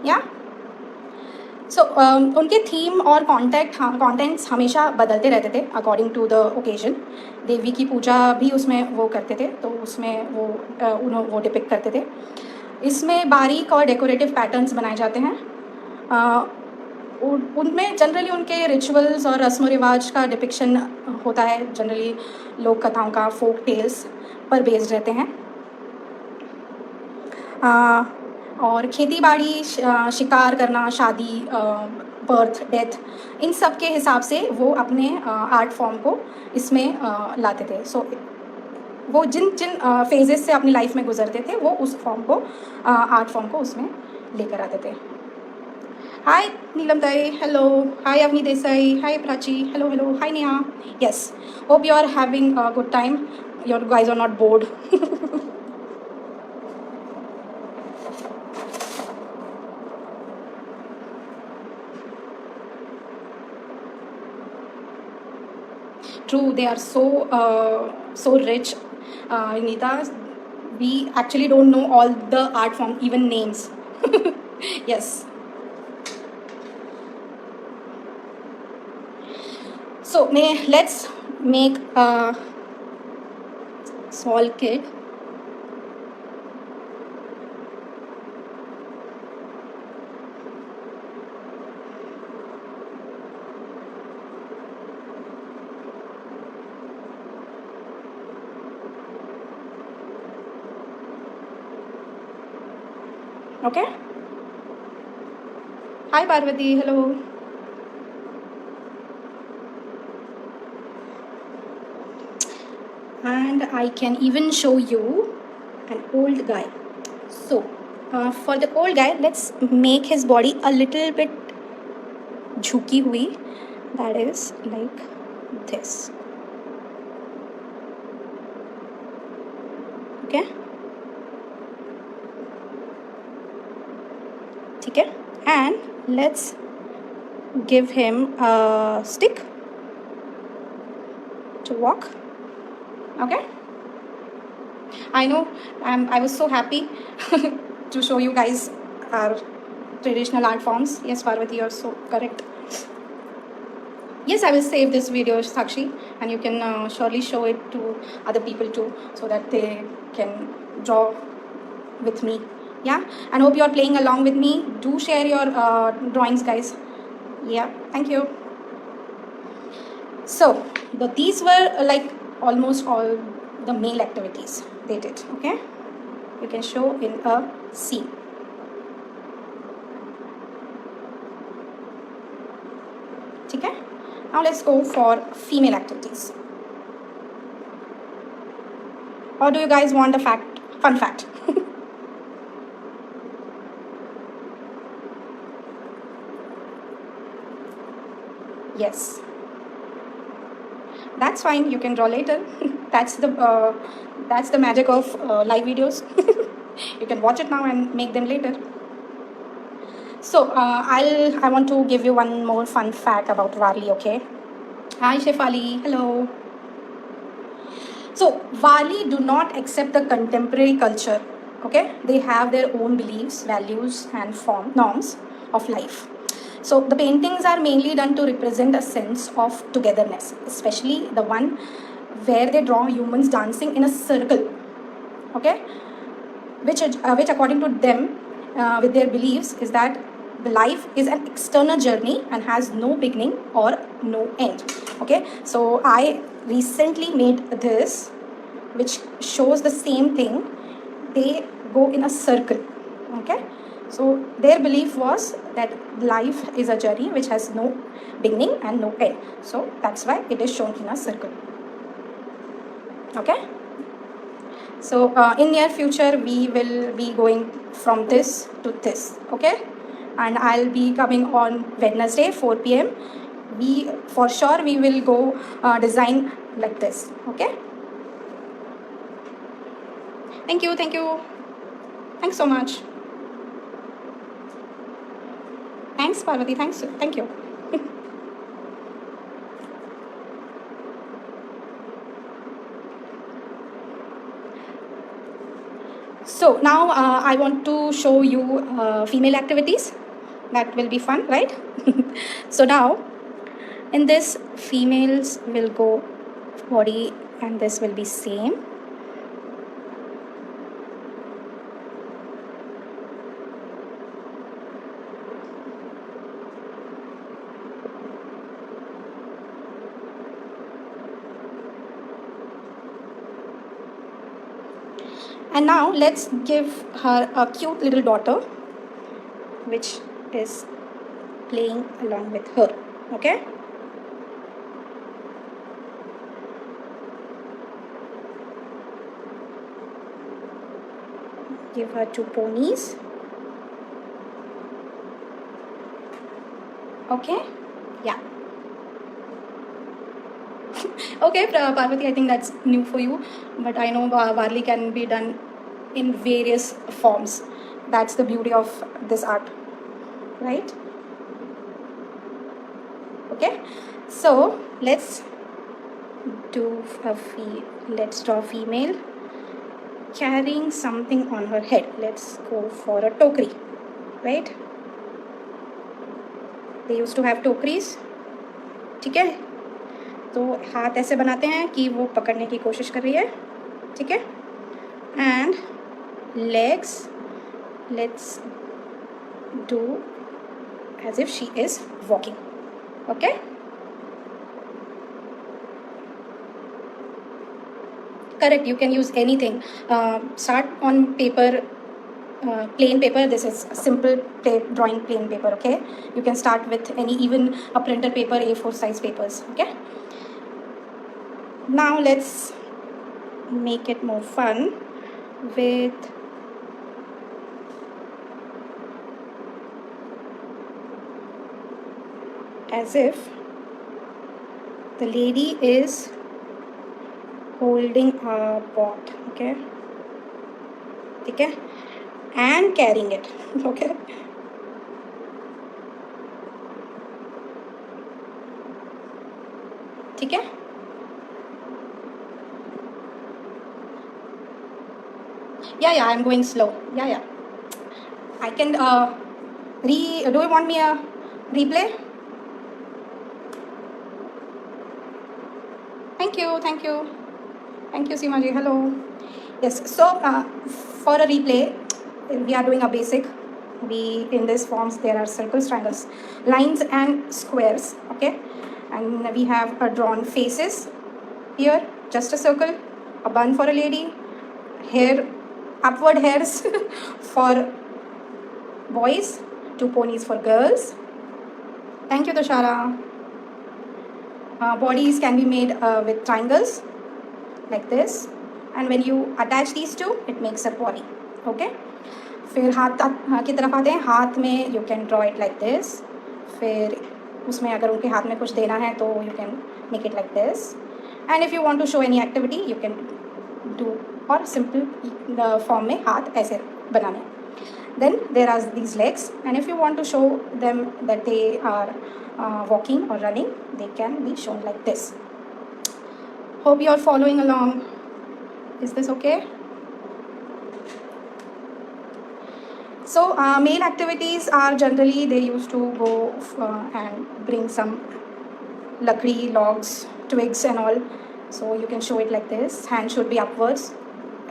या सो उनके थीम और कॉन्टेंट्स हमेशा बदलते रहते थे अकॉर्डिंग टू द ओकेजन। देवी की पूजा भी उसमें वो करते थे, तो उसमें वो वो डिपिक्ट करते थे। इसमें बारीक और डेकोरेटिव पैटर्न्स बनाए जाते हैं। उनमें जनरली उनके रिचुअल्स और रस्म व रिवाज का डिपिक्शन होता है। जनरली लोक कथाओं का, फोक टेल्स पर बेस्ड रहते हैं। और खेती बाड़ी, शिकार करना, शादी, बर्थ, डेथ, इन सब के हिसाब से वो अपने आर्ट फॉर्म को इसमें लाते थे। सो वो जिन जिन फेजेस से अपनी लाइफ में गुजरते थे वो उस फॉर्म को, आर्ट फॉर्म को उसमें लेकर आते थे। हाय नीलम दाई, hello. Hi Avani Desai, hi Prachi, hello hello, hi Neha. Yes, hope you are having a good time, your guys are not bored. True, they are so rich, Nita. We actually don't know all the art form, even names. Yes. So let's make a small kid. Okay. Hi Parvati, hello. And I can even show you an old guy. So for the old guy, let's make his body a little bit jhuki hui, that is like this. Okay, ठीक है, and let's give him a stick to walk. Okay, I know I was so happy to show you guys our traditional art forms. Yes Parvati, you're so correct. Yes, I will save this video, Sakshi, and you can surely show it to other people too, so that they can draw with me. Yeah, and hope you are playing along with me. Do share your drawings, guys. Yeah, thank you. So these were like almost all the male activities they did. Okay, you can show in a scene. Okay, now let's go for female activities. Or do you guys want a fun fact? Yes, that's fine, you can draw later. That's the magic of live videos. You can watch it now and make them later. So I want to give you one more fun fact about Warli. Okay, hi Shefali, hello. So Warli do not accept the contemporary culture. Okay, they have their own beliefs, values, and norms of life. So the paintings are mainly done to represent a sense of togetherness, especially the one where they draw humans dancing in a circle. Okay, which according to them, with their beliefs, is that the life is an external journey and has no beginning or no end. Okay, so I recently made this, which shows the same thing. They go in a circle. Okay, so their belief was that life is a journey which has no beginning and no end. So that's why it is shown in a circle. Okay, so in near future we will be going from this to this. Okay, and I'll be coming on Wednesday 4 p.m. For sure we will go design like this. Okay, thank you, thanks so much. Thanks Parvati, thank you. So now I want to show you female activities. That will be fun, right? So now in this, females will go body and this will be same. And now let's give her a cute little daughter which is playing along with her. Okay? Give her 2 ponies. Okay? Yeah. Okay, Parvati, I think that's new for you, but I know Varli can be done in various forms. That's the beauty of this art, right? Okay, so let's draw a female carrying something on her head. Let's go for a tokri, right? They used to have टोकरीज, ठीक है? तो हाथ ऐसे बनाते हैं कि वो पकड़ने की कोशिश कर रही है, ठीक है? And legs, let's do as if she is walking. Okay? Correct, you can use anything. Start on paper, plain paper. This is a simple drawing plain paper, okay? You can start with any, even a printer paper, A4 size papers, okay? Now let's make it more fun with as if the lady is holding a pot, okay? Okay? And carrying it, okay? ठीक है? Yeah, I'm going slow. Yeah. I can do you want me a replay? Thank you, Seema ji. Hello. Yes, so for a replay, we are doing a basic. In this forms, there are circles, triangles, lines and squares, okay? And we have drawn faces here, just a circle, a bun for a lady, hair, upward hairs for boys, 2 ponies for girls. Thank you, Tushara. Bodies can be made with triangles like this, and when you attach these two, it makes a body, okay? फिर हाथ की तरफ आते हैं, हाथ में you can draw it like this. फिर उसमें अगर उनके हाथ में कुछ देना है तो you can make it like this. And if you want to show any activity, you can do, or simple the form में हाथ ऐसे बनाने. Then there are these legs, and if you want to show them that they are walking or running, they can be shown like this. Hope you are following along. Is this okay? So male activities are generally, they used to go and bring some lakdi, logs, twigs and all. So you can show it like this. Hand should be upwards.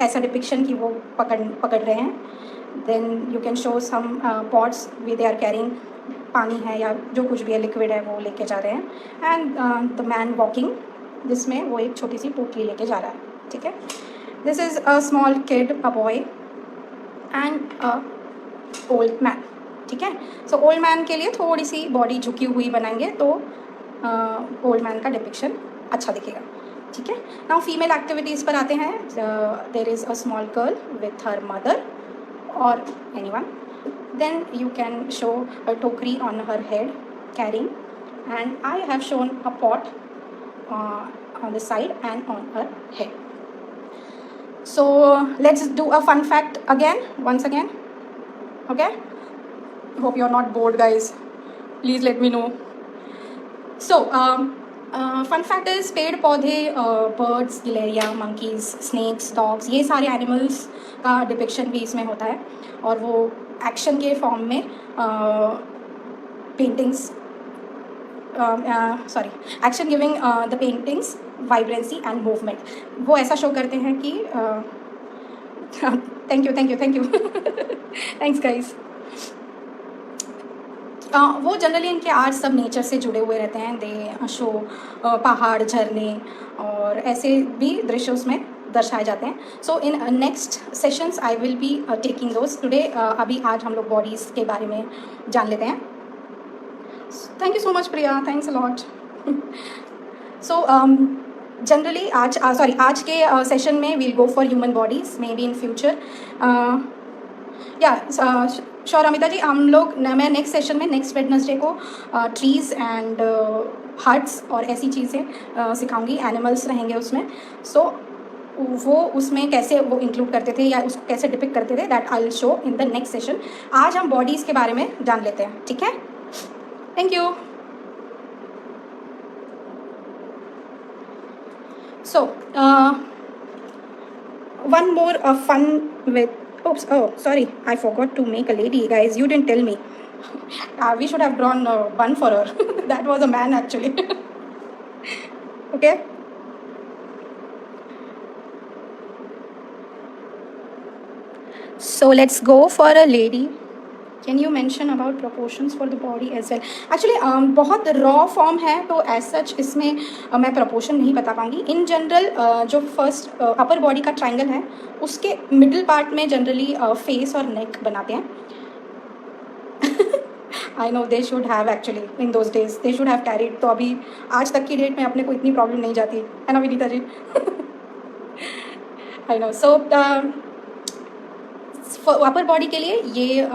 ऐसा depiction कि वो पकड़ रहे हैं. Then you can show some pots where they are carrying पानी है या जो कुछ भी है लिक्विड है वो लेके जा रहे हैं. And the man walking, जिसमें वो एक छोटी सी पोटली लेके जा रहा है, ठीक है? This is a small kid, a boy and a old man, ठीक है? So old man के लिए थोड़ी सी बॉडी झुकी हुई बनाएंगे तो old man का डिपिक्शन अच्छा दिखेगा, ठीक है? Now फीमेल एक्टिविटीज़ पर आते हैं. There is a small girl with her mother or anyone. Then you can show a tokri on her head carrying, and I have shown a pot on the side and on her head. So let's do a fun fact once again. Okay? Hope you're not bored, guys. Please let me know. So fun fact is पेड़ पौधे, birds, गिलहरियाँ, monkeys, snakes, dogs, ये सारे animals का depiction भी इसमें होता है और वो एक्शन के फॉर्म में paintings, sorry, action giving the paintings vibrancy and movement, वो ऐसा शो करते हैं कि thank you thank you thank you thanks guys. वो जनरली इनके आर्ट सब नेचर से जुड़े हुए रहते हैं। दे शो पहाड़, झरने और ऐसे भी दृश्य उसमें दर्शाए जाते हैं। So in next sessions I will be taking those today. अभी आज हम लोग बॉडीज़ के बारे में जान लेते हैं। Thank you so much Priya, thanks a lot. So generally आज के सेशन में we'll go for human bodies, maybe in future. Yeah sure Amita ji, हम लोग मैं नेक्स्ट सेशन में नेक्स्ट वेडनेसडे को ट्रीज़ एंड हर्ट्स और ऐसी चीज़ें सिखाऊंगी, एनिमल्स रहेंगे उसमें। सो वो उसमें कैसे वो इंक्लूड करते थे या उसको कैसे डिपिक्ट करते थे, that I will show in the next session. आज हम बॉडीज़ के बारे में जान लेते हैं, ठीक है? Thank you. So one more fun with, oops, oh sorry, I forgot to make a lady, guys, you didn't tell me. We should have drawn one for her. That was a man actually. Okay, so let's go for a lady. Can you mention about proportions for the body as well? Actually बहुत raw form है तो as such इसमें मैं proportion नहीं बता पाऊँगी। In general जो first upper body का ट्राइंगल है उसके मिडिल पार्ट में जनरली फेस और नेक बनाते हैं। I know they should have actually in those days they should have carried, तो अभी आज तक की डेट में अपने को इतनी प्रॉब्लम नहीं जाती है ना Vinita ji? I know. So upper body के लिए ये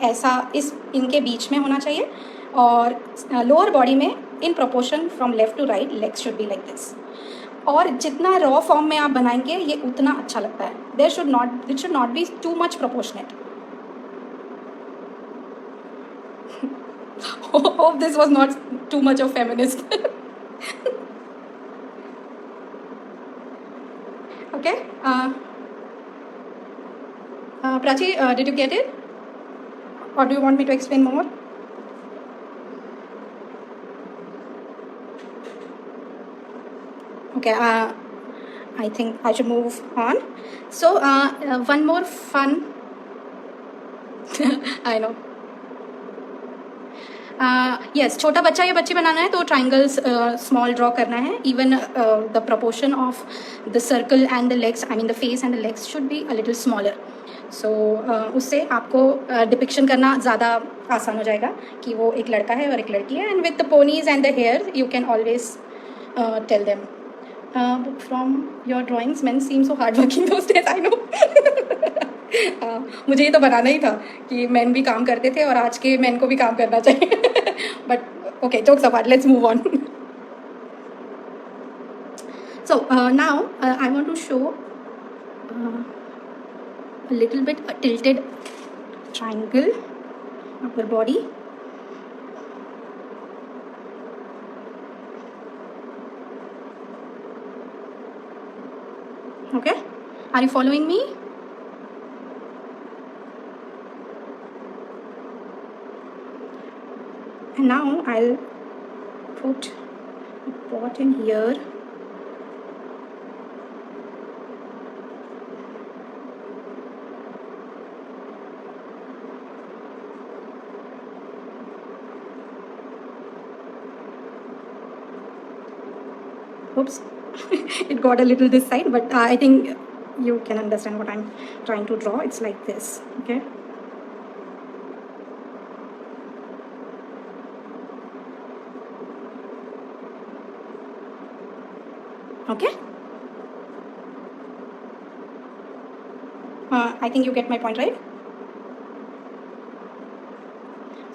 ऐसा इनके बीच में होना चाहिए और लोअर बॉडी में in proportion from left to right legs should be like this. और जितना रॉ फॉर्म में आप बनाएंगे ये उतना अच्छा लगता है। It should not be too much proportionate. Hope this was not too much of feminist. Okay, Prachi, did you get it? Or do you want me to explain more? Okay, I think I should move on. So, one more fun. I know. Yes, छोटा बच्चा या बच्ची बनाना है तो triangles small draw करना है। Even the proportion of the circle and the legs, I mean the face and the legs should be a little smaller. So उससे आपको डिपिक्शन करना ज़्यादा आसान हो जाएगा कि वो एक लड़का है और एक लड़की है। And with the ponies and the hair you can always tell them. Book from your drawings, man seem so hard working those days, I know. मुझे ये तो बनाना ही था कि मैन भी काम करते थे और आज के मैन को भी काम करना चाहिए। But okay, jokes apart, let's move on. So now I want to show a little bit a tilted triangle upper body. Okay, are you following me? And now I'll put a pot in here. Oops, it got a little this side, but I think you can understand what I'm trying to draw. It's like this, okay? Okay? I think you get my point, right?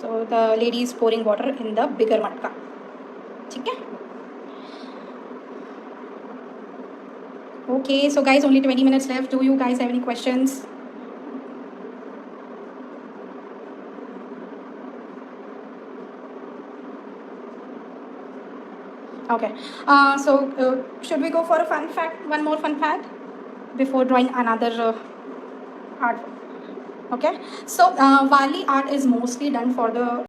So the lady is pouring water in the bigger matka. ठीक है? Okay, so guys, only 20 minutes left. Do you guys have any questions? Okay. Should we go for a fun fact? One more fun fact before drawing another art. Okay. So Wali art is mostly done for the